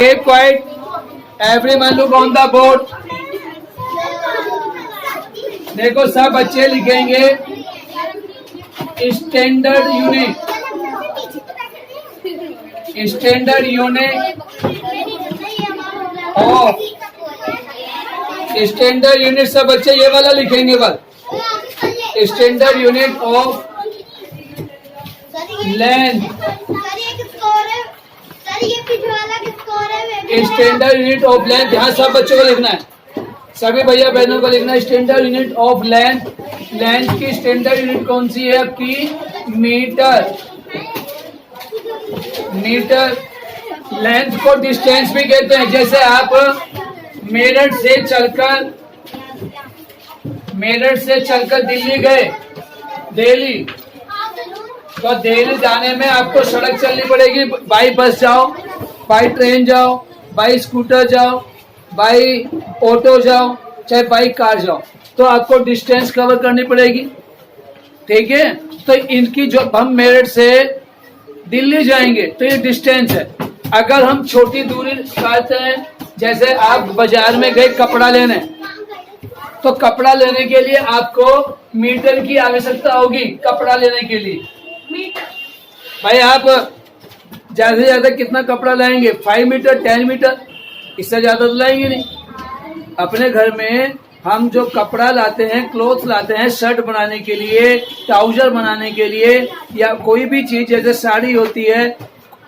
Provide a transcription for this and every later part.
Keep quiet. Everyone look on the board. देखो सब बच्चे लिखेंगे standard unit. Standard unit of, standard unit सब बच्चे ये वाला लिखेंगे बस। Standard unit of length, standard unit of length, यहाँ सब बच्चों को लिखना है, सभी भैया बहनों को लिखना है। Standard unit of length, length की स्टैंडर्ड यूनिट कौन सी है आपकी? मीटर। मीटर। लेंथ को डिस्टेंस भी कहते हैं। जैसे आप मेरठ से चलकर दिल्ली गए, दिल्ली, तो दिल्ली जाने में आपको सड़क चलनी पड़ेगी। बाई बस जाओ, बाई ट्रेन जाओ, बाई स्कूटर जाओ, बाई ऑटो जाओ, चाहे बाई कार जाओ, तो आपको डिस्टेंस कवर करनी पड़ेगी। ठीक है, तो इनकी जो हम मेरठ से दिल्ली जाएंगे तो ये डिस्टेंस है। अगर हम छोटी दूरी कहते हैं, जैसे आप बाजार में गए कपड़ा लेने, तो कपड़ा लेने के लिए आपको मीटर की आवश्यकता होगी। कपड़ा लेने के लिए भाई आप ज्यादा से ज्यादा कितना कपड़ा लाएंगे? 5 मीटर, 10 मीटर, इससे ज्यादा तो लाएंगे नहीं। अपने घर में हम जो कपड़ा लाते हैं, क्लोथ लाते हैं, शर्ट बनाने के लिए, ट्राउजर बनाने के लिए, या कोई भी चीज जैसे साड़ी होती है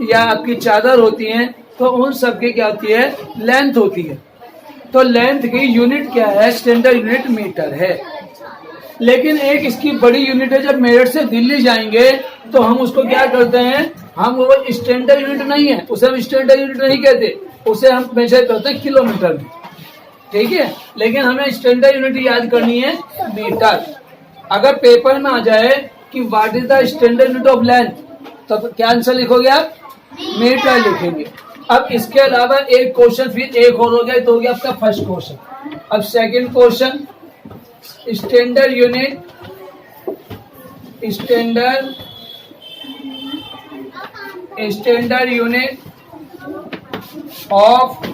या आपकी चादर होती है, तो उन सब की क्या होती है? लेंथ होती है। तो लेंथ की यूनिट क्या है? स्टैंडर्ड यूनिट मीटर है। लेकिन एक इसकी बड़ी यूनिट है, जब मेरठ से दिल्ली जाएंगे तो हम उसको क्या करते हैं? हम वो स्टैंडर्ड यूनिट नहीं है, उसे हम स्टैंडर्ड यूनिट नहीं कहते, उसे हम मेजर करते हैं किलोमीटर में। ठीक है, लेकिन हमें स्टैंडर्ड यूनिट याद करनी है मीटर। अगर पेपर में आ जाए कि what is the standard unit of length, तो क्या आंसर लिखोगे आप? मीटर लिखेंगे। अब इसके अलावा एक क्वेश्चन फिर एक और हो गया, तो हो गया आपका फर्स्ट क्वेश्चन। अब second question, standard unit, standard unit of,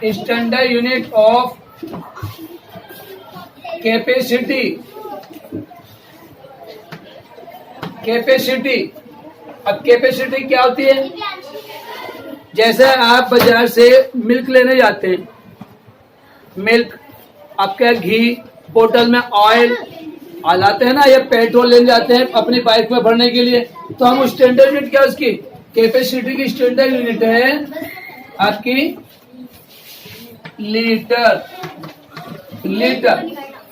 standard unit of capacity. Capacity, अब कैपेसिटी क्या होती है? जैसे आप बाजार से मिल्क लेने जाते हैं, मिल्क, आपका घी, बोतल में ऑयल लाते हैं ना, या पेट्रोल लेने जाते हैं अपनी बाइक में भरने के लिए, तो हम स्टैंडर्ड यूनिट क्या उसकी? कैपेसिटी की स्टैंडर्ड यूनिट है आपकी लीटर। लीटर।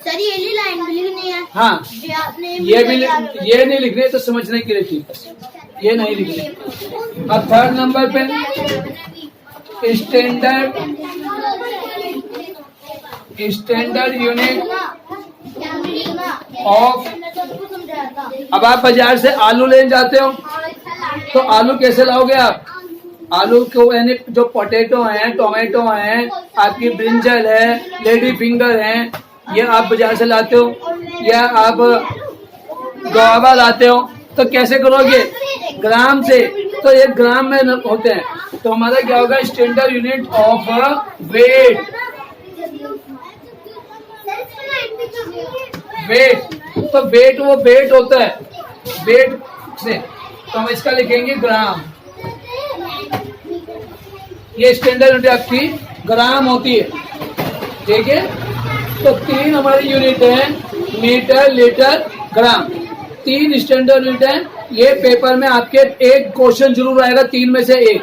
सर ये लाइन भी लिखनी है। हाँ, ये भी ये नहीं लिखनी है, तो समझने के लिए ठीक है, ये नहीं लिखनी। अब थर्ड नंबर पे स्टैंडर्ड यूनिट ऑफ। अब आप बाजार से आलू लेने जाते हो, तो आलू कैसे लाओगे आप? आलू को यानी जो पोटैटो हैं, टोमेटो हैं, आपकी ब्रिंजल है, लेडी फिंगर हैं, ये आप बाजार से लाते हो, या आप गुआवा लाते हो, तो कैसे करोगे? ग्राम से। तो एक ग्राम में होते हैं, तो हमारा क्या होगा? Standard unit of weight. Weight, तो वेट वो वेट होता है, वेट से, तो हम इसका लिखेंगे ग्राम। ये स्टैंडर्ड यूनिट आपकी ग्राम होती है। ठीक है, तो 3 हमारी यूनिट है, मीटर, लीटर, ग्राम। 3 स्टैंडर्ड यूनिट है। ये पेपर में आपके एक क्वेश्चन जरूर आएगा, 3 में से एक।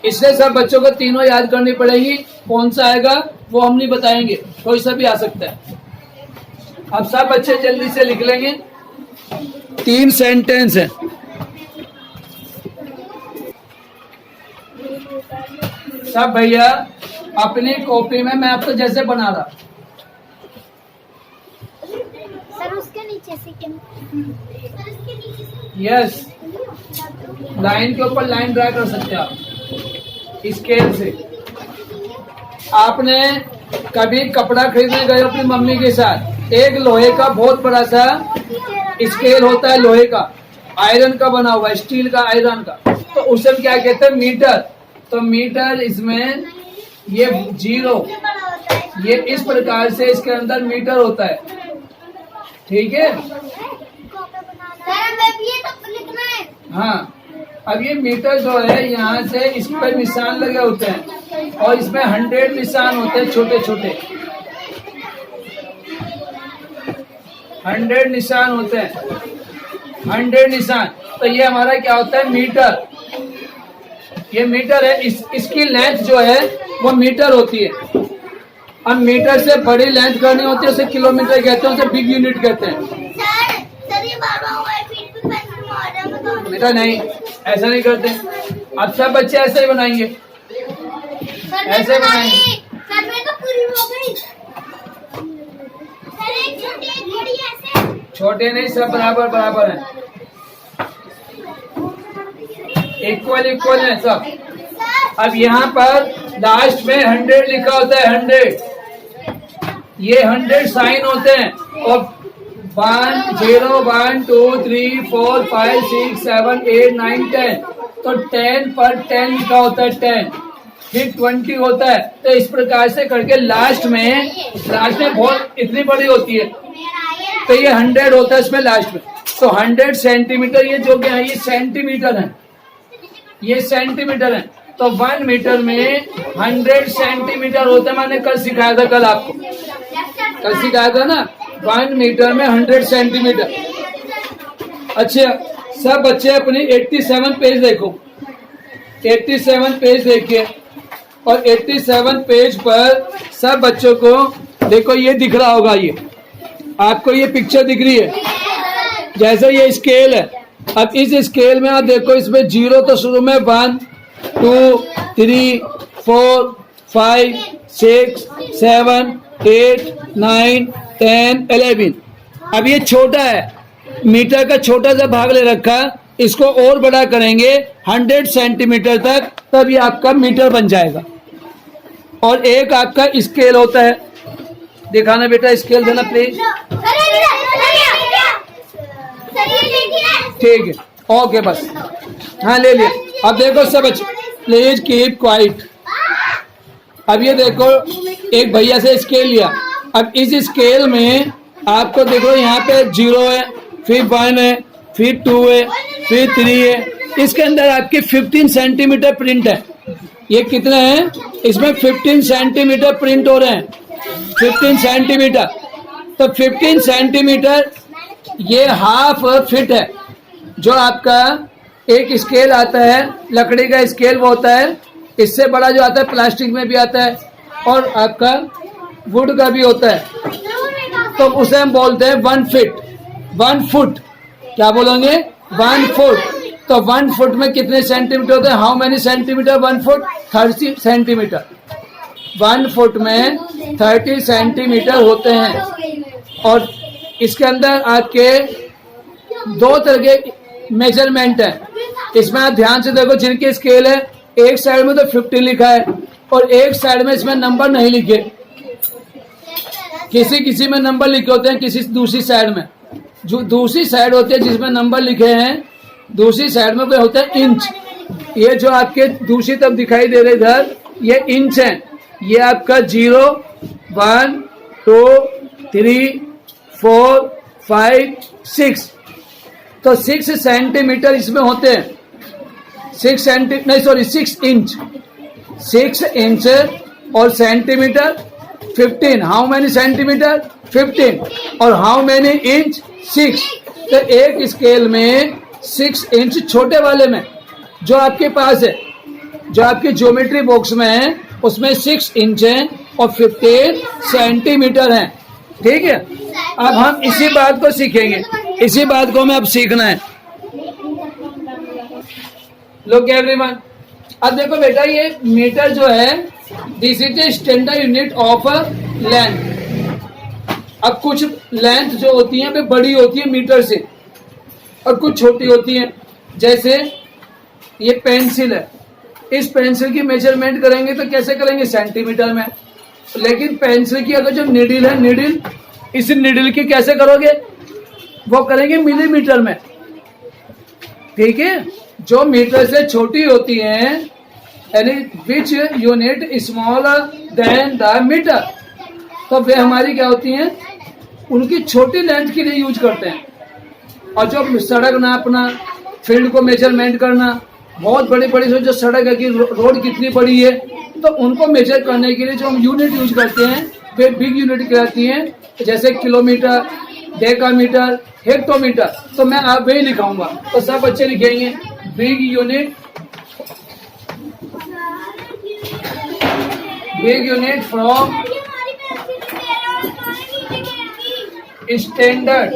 इसलिए सब बच्चों को तीनों याद करनी पड़ेगी। कौन सा आएगा वो हम नहीं बताएंगे, कोई सा भी आ सकता है। अब सब बच्चे जल्दी से लिख लेंगे। 3 सेंटेंस है। सब भैया अपनी कॉपी में, मैं आपको जैसे बना रहा, सर उसके नीचे से क्या? यस, लाइन के ऊपर लाइन ड्रा कर सकते हैं आप स्केल से। आपने कभी कपड़ा खरीदने गए अपनी मम्मी के साथ, एक लोहे का बहुत बड़ा सा स्केल होता है, लोहे का, आयरन का बना हुआ, स्टील का, आयरन का, तो उसे क्या कहते हैं? मीटर। तो मीटर इसमें ये 0, ये इस प्रकार से इसके अंदर मीटर होता है, ठीक है। हाँ, अब ये मीटर जो है यहाँ से इस पर निशान लगे होते हैं और इसमें 100 निशान होते हैं, छोटे छोटे 100 निशान होते हैं, 100 निशान। तो ये हमारा क्या होता है, मीटर। ये मीटर है, इसकी लेंथ जो है वो मीटर होती है। अब मीटर से बड़ी लेंथ करनी होती है उसे किलोमीटर कहते हैं, उसे बिग यूनिट कहते हैं। बेटा नहीं, ऐसा नहीं करते। अब सब बच्चे ऐसे ही बनाएंगे, ऐसे बनाएंगे। छोटे नहीं, सब बराबर बराबर हैं, इक्वल इक्वल है सब। अब यहाँ पर लास्ट में 100 लिखा होता है, 100। ये 100 साइन होते हैं और 1 0 1 2 3 4 5 6 7 8 9 10, तो 10 पर 10 लिखा होता है, 10। फिर 20 होता है। तो इस प्रकार से करके लास्ट में बहुत इतनी बड़ी होती है, तो ये 100 होता है इसमें लास्ट में। तो 100 सेंटीमीटर, ये जो क्या है, ये सेंटीमीटर है, ये सेंटीमीटर है। तो 1 मीटर में 100 सेंटीमीटर होता है। मैंने कल सिखाया था, कल सिखाया था ना, 1 मीटर में 100 सेंटीमीटर। अच्छा, सब बच्चे अपनी 87 पेज देखो, 87 पेज देखिए, और 87 पेज पर सब बच्चों को देखो, ये दिख रहा होगा, ये आपको ये पिक्चर दिख रही है, जैसे ये स्केल है। अब इस स्केल में आप देखो, इसमें 0 तो शुरू में 1 2 3 4 5 6 7 8 9 10 11। अब ये छोटा है, मीटर का छोटा सा भाग ले रखा, इसको और बड़ा करेंगे 100 सेंटीमीटर तक, तब ये आपका मीटर बन जाएगा। और एक आपका स्केल होता है, दिखाना बेटा, स्केल देना प्लीज। ठीक है, ओके, बस हाँ ले लिया। अब देखो सब बच्चे, प्लीज कीप क्वाइट। अब ये देखो, एक भैया से स्केल लिया। अब इस स्केल में आपको देखो, यहाँ पे 0 है, फिर 1 है, फिर 2 है, फिर 3 है। इसके अंदर आपके 15 सेंटीमीटर प्रिंट है। ये कितने हैं, इसमें 15 सेंटीमीटर प्रिंट हो रहे हैं, 15 सेंटीमीटर। तो 15 सेंटीमीटर ये हाफ फीट है। जो आपका एक स्केल आता है, लकड़ी का स्केल वो होता है, इससे बड़ा जो आता है प्लास्टिक में भी आता है, और आपका वुड का भी होता है। तो उसे हम बोलते हैं 1 फीट, 1 फुट। क्या बोलोगे, 1 फुट। तो 1 फुट में कितने सेंटीमीटर होते हैं, how many centimetre 1 foot, 30 centimetre. 1 foot में 30 सेंटीमीटर होते हैं। और इसके अंदर आपके 2 तरह के मेजरमेंट है। इसमें आप ध्यान से देखो, जिनके स्केल है, एक साइड में तो 15 लिखा है और एक साइड में इसमें नंबर नहीं लिखे। किसी में नंबर लिखे होते हैं, किसी दूसरी साइड में। जो दूसरी साइड होती है जिसमें नंबर लिखे हैं, दूसरी साइड में होता है इंच। ये जो आपके दूसरी तरफ दिखाई दे रहे इधर, ये इंच है। ये आपका 0 1 2 3 4 5 6, तो 6 सेंटीमीटर इसमें होते हैं। 6 इंच, 6 इंच और सेंटीमीटर 15। How many centimetre, 15। और हाउ मेनी इंच, 6। तो एक स्केल में 6 इंच छोटे वाले में जो आपके पास है, जो आपके ज्योमेट्री बॉक्स में है, उसमें 6 इंच है और 15 सेंटीमीटर है। ठीक है, अब हम इसी बात को सीखेंगे, इसी बात को हमें अब सीखना है। लोग एवरीवन, अब देखो बेटा, ये मीटर जो है, this is a standard unit of length. अब कुछ लेंथ जो होती है वे बड़ी होती है मीटर से, और कुछ छोटी होती है। जैसे ये पेंसिल है, इस पेंसिल की मेजरमेंट करेंगे तो कैसे करेंगे, सेंटीमीटर में। लेकिन पेंसिल की अगर जो निडिल है, निडिल, इस निडिल की कैसे करोगे, वो करेंगे मिलीमीटर में। ठीक है, जो मीटर से छोटी होती हैं यानी which unit smaller than the metre. तो वे हमारी क्या होती हैं, उनकी छोटी लेंथ के लिए यूज करते हैं। और जो सड़क नापना, फील्ड को मेजरमेंट करना, बहुत बड़ी बड़ी जो सड़क है कि रोड कितनी बड़ी है, तो उनको मेजर करने के लिए जो हम यूनिट यूज करते हैं वे बिग यूनिट कहलाती हैं, जैसे किलोमीटर, डेकामीटर, हेक्टोमीटर। तो मैं आप वही लिखाऊंगा, तो सब बच्चे लिखेंगे big unit, big unit from standard,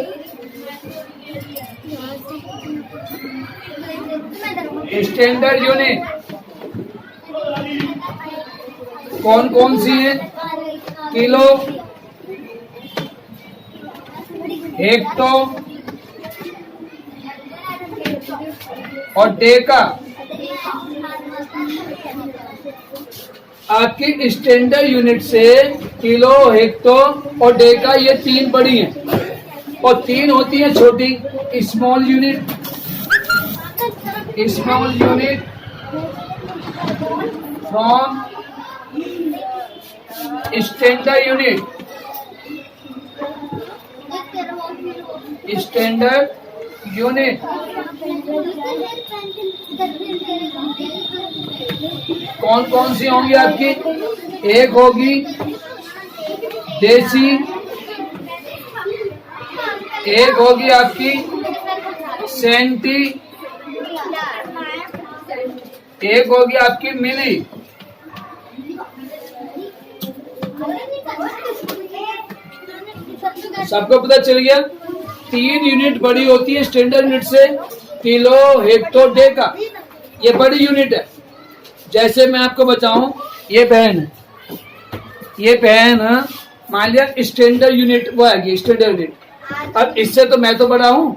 standard unit कौन कौन सी है, किलो, हेक्टो और डेका। आपकी स्टैंडर्ड यूनिट से किलो, हेक्टो और डेका ये तीन बड़ी हैं और तीन होती है छोटी, small unit, small unit from standard unit, standard unit. कौन कौन सी होंगी आपकी, एक होगी देसी, एक होगी आपकी सेंटी, एक होगी आपकी मिली। सबको पता चल गया। तीन यूनिट बड़ी होती है स्टैंडर्ड यूनिट से, किलो, हेक्टो, डेका, ये बड़ी यूनिट है। जैसे मैं आपको बताऊं, ये पेन है, ये पेन मान लिया स्टैंडर्ड यूनिट वो आएगी, स्टैंडर्ड यूनिट। अब इससे तो मैं तो बड़ा हूं,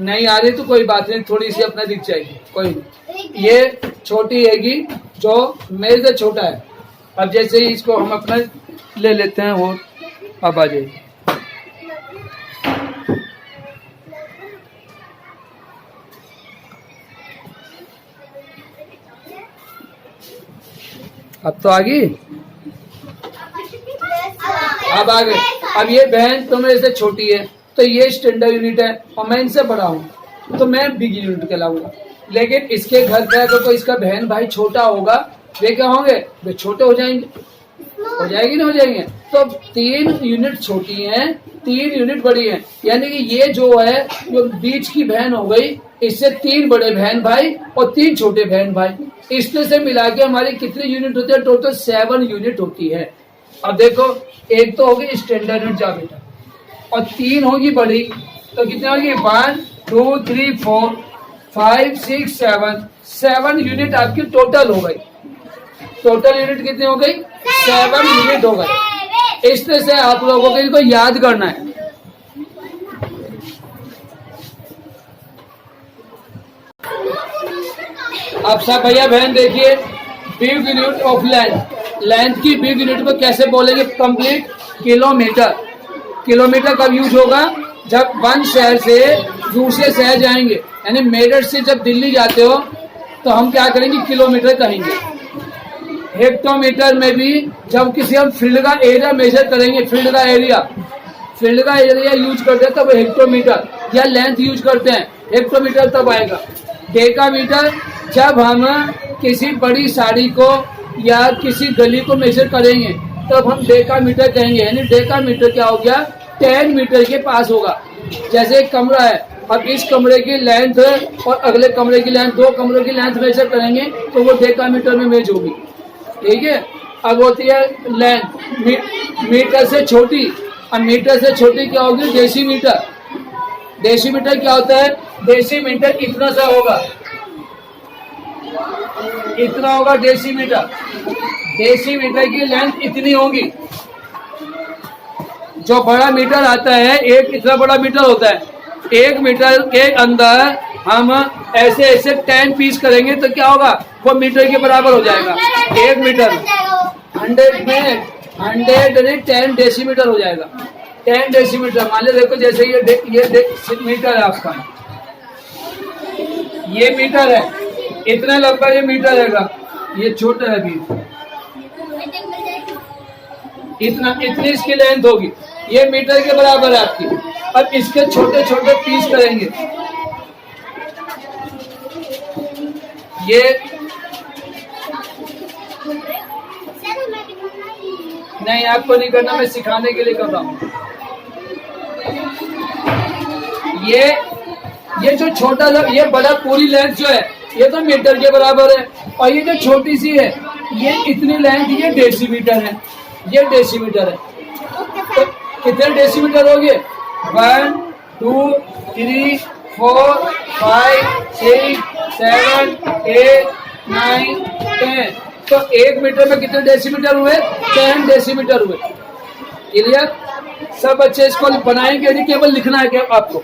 नहीं आ रही तो कोई बात नहीं, थोड़ी सी अपना दिख जाएगी, कोई नहीं। ये छोटी हैगी जो मेरे से छोटा है। अब जैसे ही इसको हम अपना ले लेते हैं, वो अब आ जाएगी। अब तो आ गई, अब आ गए। अब ये बहन तो मेरे से छोटी है, तो ये स्टैंडर्ड यूनिट है और मैं इनसे बड़ा हूँ, तो मैं बिग यूनिट कहलाऊंगा। लेकिन इसके घर पे अगर कोई इसका बहन भाई छोटा होगा, वे क्या होंगे, वे छोटे हो जाएंगे, हो जाएगी ना, हो जाएंगे। तो तीन यूनिट छोटी हैं, तीन यूनिट बड़ी हैं, यानी कि ये जो है जो बीच की बहन हो गई, इससे तीन बड़े बहन भाई और तीन छोटे बहन भाई, इसमें से मिला के हमारी कितनी यूनिट होती है, टोटल 7 यूनिट होती है। अब देखो, एक तो होगी स्टैंडर्ड यूनिट, जा बेटा, और तीन होगी बड़ी, तो कितनी होगी, 1 2 3 4 5 6 7, 7 यूनिट आपकी टोटल हो गई। टोटल यूनिट कितनी हो गई, 7 यूनिट हो गई। इस तरह से आप लोगों को इनको याद करना है। अब सब भैया बहन देखिए, big unit of length, length की बिग यूनिट को कैसे बोलेंगे, कंप्लीट किलोमीटर। किलोमीटर कब यूज होगा, जब वन शहर से दूसरे शहर जाएंगे, यानी मेरठ से जब दिल्ली जाते हो तो हम क्या करेंगे, किलोमीटर कहेंगे। हेक्टोमीटर में भी जब किसी हम फील्ड का एरिया मेजर करेंगे, फील्ड का एरिया यूज करते हैं तब हेक्टोमीटर, या लेंथ यूज करते हैं, हेक्टोमीटर तब आएगा। डेकामीटर जब हम किसी बड़ी साड़ी को या किसी गली को मेजर करेंगे तब हम डेकामीटर कहेंगे, यानी डेकामीटर क्या हो गया, 10 मीटर के पास होगा। जैसे एक कमरा है, अब इस कमरे की लेंथ और अगले कमरे की लेंथ, 2 कमरों की लेंथ मेजर करेंगे तो वो डेकामीटर में मेज होगी, ठीक है। अब होती है लेंथ मीटर से छोटी, अब मीटर से छोटी क्या होगी, डेसीमीटर। डेसीमीटर क्या होता है, डेसीमीटर इतना सा होगा, इतना होगा डेसीमीटर। डेसीमीटर की लेंथ इतनी होगी। जो बड़ा मीटर आता है, एक इतना बड़ा मीटर होता है, 1 मीटर के अंदर हम ऐसे ऐसे 10 पीस करेंगे तो क्या होगा, वो मीटर के बराबर हो जाएगा। 1 मीटर 100 में 10 डेसीमीटर हो जाएगा। 10 डेसीमीटर मान लो, देखो जैसे ये मीटर है आपका, ये मीटर है, इतना लंबा ये मीटर रहेगा, ये छोटा है अभी, इतनी इसकी लेंथ होगी, ये मीटर के बराबर है आपकी। अब इसके छोटे छोटे पीस करेंगे, ये नहीं आपको नहीं करना, मैं सिखाने के लिए कर रहा हूँ। ये जो छोटा ये बड़ा पूरी लेंथ जो है ये तो मीटर के बराबर है, और ये जो छोटी सी है ये इतनी लेंथ, ये डेसीमीटर है, ये डेसीमीटर है। तो कितने डेसीमीटर हो गए? 1 2 3 4 5 6 7 8 9 10। तो 1 मीटर में कितने डेसीमीटर हुए? 10 डेसीमीटर हुए। क्लियर? सब बच्चे इसको बनाएंगे, नहीं केवल लिखना है क्या आपको?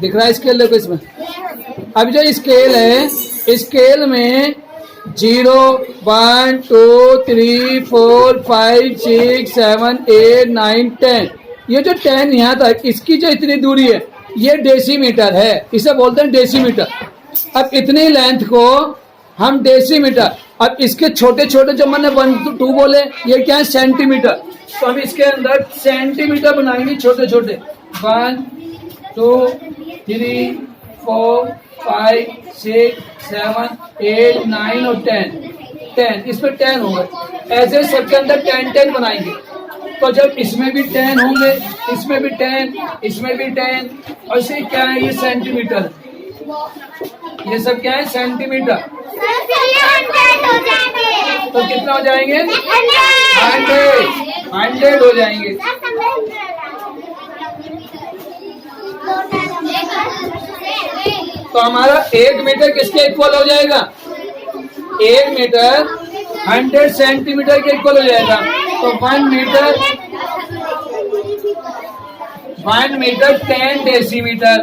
दिख रहा है स्केल? देखो इसमें अब जो स्केल है, स्केल में 0 1 2 3 4 5 6 7 8 9 10, ये जो 10 यहाँ तक इसकी जो इतनी दूरी है ये डेसीमीटर है, इसे बोलते हैं डेसीमीटर। अब इतनी लेंथ को हम डेसीमीटर, अब इसके छोटे छोटे जो मैंने 1 2 बोले ये क्या है? सेंटीमीटर। तो हम इसके अंदर सेंटीमीटर बनाएंगे छोटे छोटे, 1 2 3 4 5 6 7 8 9 और 10 इसमें 10 होंगे। ऐसे सबके अंदर 10 बनाएंगे। तो जब इसमें भी 10 होंगे, इसमें भी 10, इसमें भी 10, और इसे क्या है? ये सेंटीमीटर, ये सब क्या है? सेंटीमीटर। तो कितना हो जाएंगे? 100 हो जाएंगे। तो हमारा 1 मीटर किसके इक्वल हो जाएगा? 1 मीटर 100 सेंटीमीटर के इक्वल हो जाएगा। तो 1 मीटर 10 डेसीमीटर।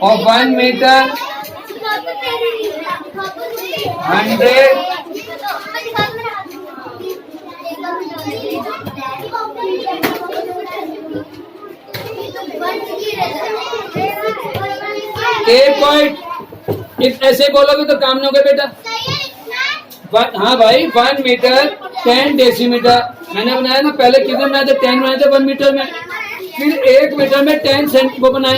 और 1 मीटर 100 1 पॉइंट। ऐसे बोलोगे तो काम नहीं होगा बेटा। हाँ भाई, 1 मीटर 10 डेसीमीटर मैंने बनाया ना। पहले कितने बनाए थे? 10 बनाए थे 1 मीटर में। फिर 1 मीटर में 10 सेंट वो बनाए,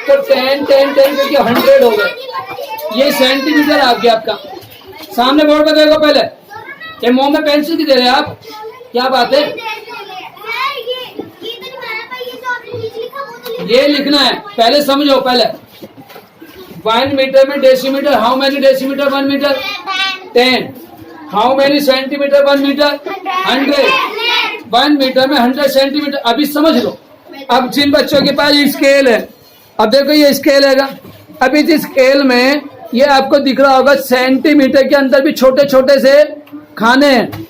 तो 10 करके 100 हो गए। ये सेंटीमीटर आ गया आपका। सामने बोर्ड पे देखो पहले। ये मुंह में पेंसिल की दे रहे हैं आप? क्या बात है? ये लिखना है, पहले समझो। पहले 1 मीटर में decimetre, how many decimetre 1 metre? 10। How many centimetre 1 metre? 100। 1 metre में 100 सेंटीमीटर। अभी समझ लो। अब जिन बच्चों के पास ये स्केल है, अब देखो ये स्केल है। अभी इस स्केल में ये आपको दिख रहा होगा, सेंटीमीटर के अंदर भी छोटे छोटे से खाने हैं।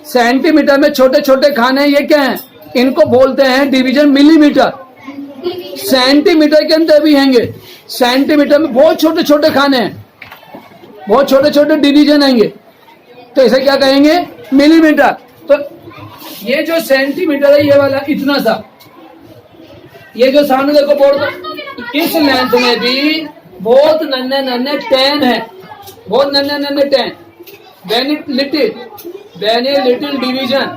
सेंटीमीटर में छोटे छोटे खाने, ये क्या है? इनको बोलते हैं डिवीजन मिलीमीटर। सेंटीमीटर के अंदर भी हैंगे। सेंटीमीटर में बहुत छोटे छोटे खाने हैं, बहुत छोटे छोटे डिवीजन हैंगे, तो इसे क्या कहेंगे? मिलीमीटर। तो ये जो सेंटीमीटर है ये वाला इतना सा, ये जो सामने देखो बोर्ड पर, इस लेंथ में भी बहुत नन्हे नन्हे 10 है, बहुत नन्हे नन्हे 10। Very little division.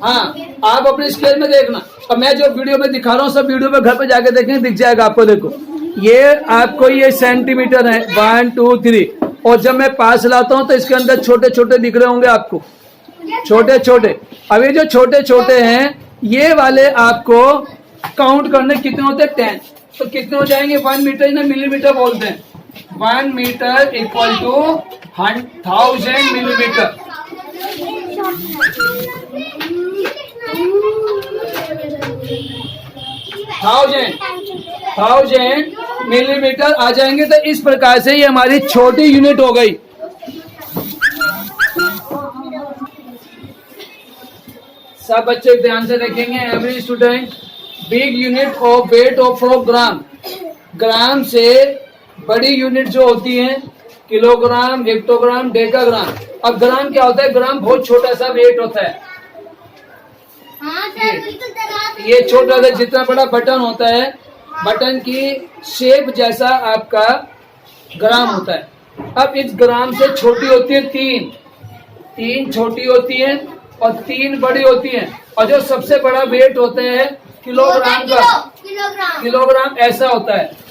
हाँ, आप अपने स्केल में देखना। और मैं जो वीडियो में दिखा रहा हूँ सब वीडियो में घर पे जाके देखेंगे, दिख जाएगा आपको। देखो ये आपको ये सेंटीमीटर है 1 2 3, और जब मैं पास लाता हूँ तो इसके अंदर छोटे छोटे दिख रहे होंगे आपको, छोटे छोटे। अब ये जो छोटे छोटे हैं ये वाले आपको काउंट करने कितने होते हैं? 10। तो कितने हो जाएंगे? 1 मीटर ना मिलीमीटर बोलते हैं। 1 metre equal to 1000 millimetre. 1000 millimetre आ जाएंगे। तो इस प्रकार से ये हमारी छोटी यूनिट हो गई। सब बच्चे ध्यान से देखेंगे। Every student big unit of weight of gram. Gram से बड़ी यूनिट जो होती हैं किलोग्राम, हेक्टोग्राम, डेकाग्राम। अब ग्राम क्या होता है? ग्राम बहुत छोटा सा वेट होता है। हाँ सर, बिल्कुल दगा ये छोटा सा जितना बड़ा बटन होता है, बटन की शेप जैसा आपका ग्राम होता है। अब इस ग्राम से छोटी होती है तीन छोटी होती हैं और 3 बड़ी होती हैं। और जो सबसे बड़ा वेट होता है किलोग्राम का, किलोग्राम। किलोग्राम ऐसा होता है।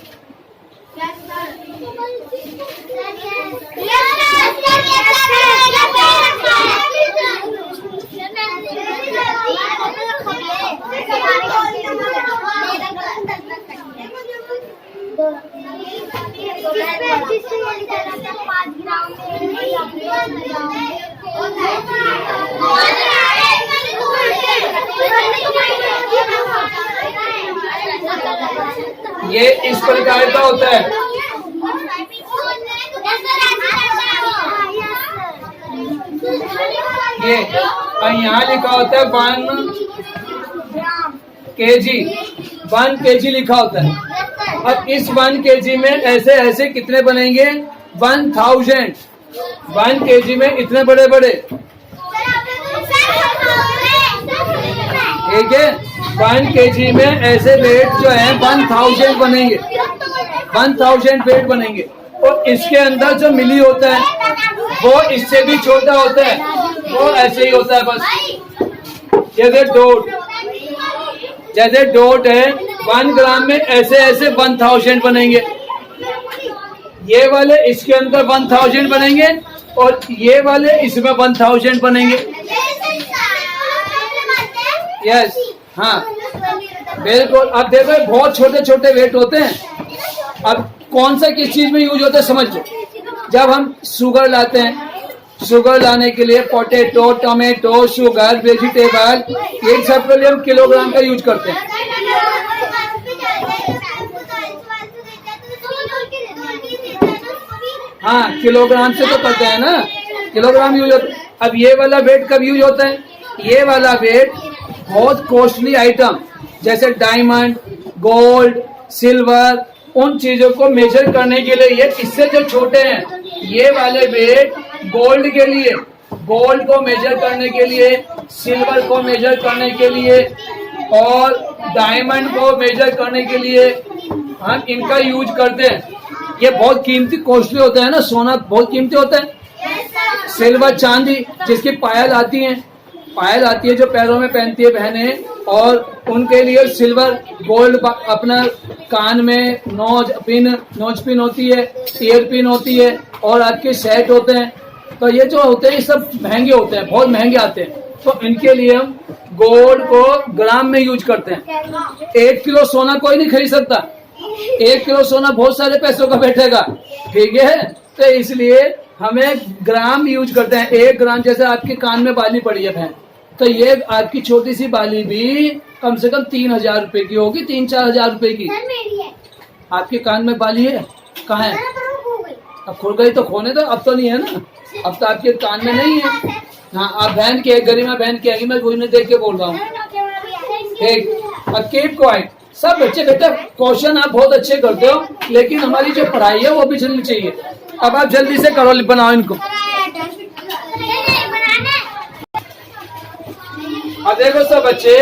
ये इस प्रकार का होता है। ये और यहाँ लिखा होता है 1 kg, 1 kg लिखा होता है। अब इस 1 kg में ऐसे ऐसे कितने बनेंगे? 1000। 1 kg में इतने बड़े बड़े, ठीक है। 1 kg में ऐसे वेट जो है 1000 बनेंगे, 1000 वेट बनेंगे। और इसके अंदर जो मिली होता है वो इससे भी छोटा होता है, वो ऐसे ही होता है बस। जैसे डॉट है 1 ग्राम में ऐसे ऐसे 1000 बनेंगे। ये वाले इसके अंदर 1000 बनेंगे और ये वाले इसमें 1000 बनेंगे। यस, हाँ बिल्कुल। अब देखो बहुत छोटे छोटे वेट होते हैं। अब कौन सा किस चीज में यूज होता है समझ लो। जब हम शुगर लाते हैं, शुगर लाने के लिए पोटैटो, टोमेटो, शुगर, वेजिटेबल, ये सब के लिए हम किलोग्राम का यूज करते हैं। हाँ, किलोग्राम से तो करते हैं ना, किलोग्राम यूज होता है। अब ये वाला वेट कब यूज होता है? ये वाला वेट बहुत कॉस्टली आइटम जैसे डायमंड, गोल्ड, सिल्वर, उन चीजों को मेजर करने के लिए। ये इससे जो छोटे हैं ये वाले वेट गोल्ड के लिए, गोल्ड को मेजर करने के लिए, सिल्वर को मेजर करने के लिए और डायमंड को मेजर करने के लिए हम इनका यूज करते हैं। ये बहुत कीमती कॉस्टली होता है ना, सोना बहुत कीमती होता है। सिल्वर, चांदी, जिसकी पायल आती है, पायल आती है जो पैरों में पहनती है बहनें, और उनके लिए सिल्वर, गोल्ड अपना कान में नोज पिन होती है, ईयर पिन होती है और आपके सेट होते हैं। तो ये जो होते हैं ये सब महंगे होते हैं, बहुत महंगे आते हैं। तो इनके लिए हम गोल्ड को ग्राम में यूज करते हैं। 1 किलो सोना कोई नहीं खरीद सकता। 1 किलो सोना बहुत सारे पैसों का बैठेगा, ठीक है। तो इसलिए हमें ग्राम यूज करते हैं। 1 ग्राम, जैसे आपके कान में बाली पड़ी है बहन, तो ये आपकी छोटी सी बाली भी कम से कम 3000 रुपए की होगी, 3-4 हजार रुपए की। आपके कान में बाली है? कहाँ है? अब खुल गई तो खोने दो, अब तो नहीं है ना, अब तो आपके कान में नहीं है। हाँ, आप बहन की एक गरिमा बहन की आएगी, मैं वही में देख के बोल रहा हूँ। ठीक, अब कीप क्वाइट। सब बच्चे बेटा क्वेश्चन आप बहुत अच्छे करते हो, लेकिन हमारी जो पढ़ाई है वो भी चलनी चाहिए। अब आप जल्दी से करो, बनाओ इनको। अब देखो सब बच्चे,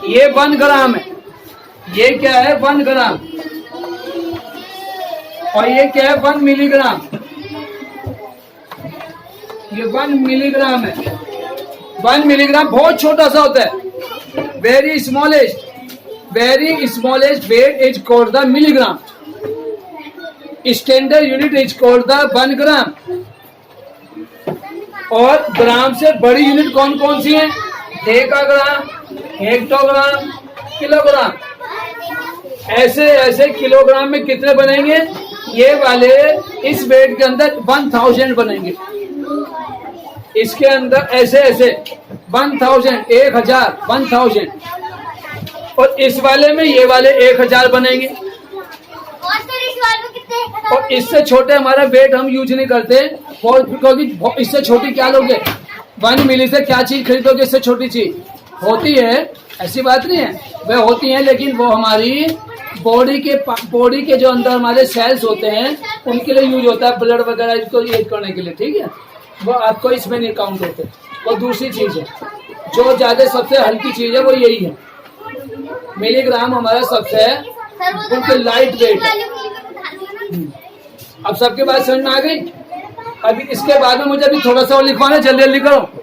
ये 1 ग्राम है, ये क्या है 1 ग्राम, और ये क्या है 1 मिलीग्राम। ये 1 मिलीग्राम है। 1 मिलीग्राम बहुत छोटा सा होता है। Very smallest weight is called the milligram. Standard unit is called the 1 gram. और ग्राम से बड़ी यूनिट कौन कौन सी है? Decagram, hectogram, kilogram. ऐसे ऐसे किलोग्राम में कितने बनेंगे? ये वाले इस वेट के अंदर 1000 बनेंगे। इसके अंदर ऐसे ऐसे 1000, 1000, 1000। और इस वाले में ये वाले 1000 बनेंगे। और इससे छोटे हमारा वेट हम यूज नहीं करते, क्योंकि इससे छोटी क्या लोगे? 1 मिली से क्या चीज खरीदोगे? इससे छोटी चीज होती है, ऐसी बात नहीं है, वह होती हैं, लेकिन वो हमारी बॉडी के जो अंदर हमारे सेल्स होते हैं उनके लिए यूज होता है, ब्लड वगैरह इसको यूज करने के लिए, ठीक है। वो आपको इसमें नहीं काउंट होते। और दूसरी चीज है जो ज्यादा सबसे हल्की चीज है वो यही है, मिलीग्राम हमारा सबसे बिल्कुल लाइट वेट है। अब सबके बात समझ में आ गई। अभी इसके बाद में मुझे अभी थोड़ा सा और लिखवाना, जल्दी जल्दी करो।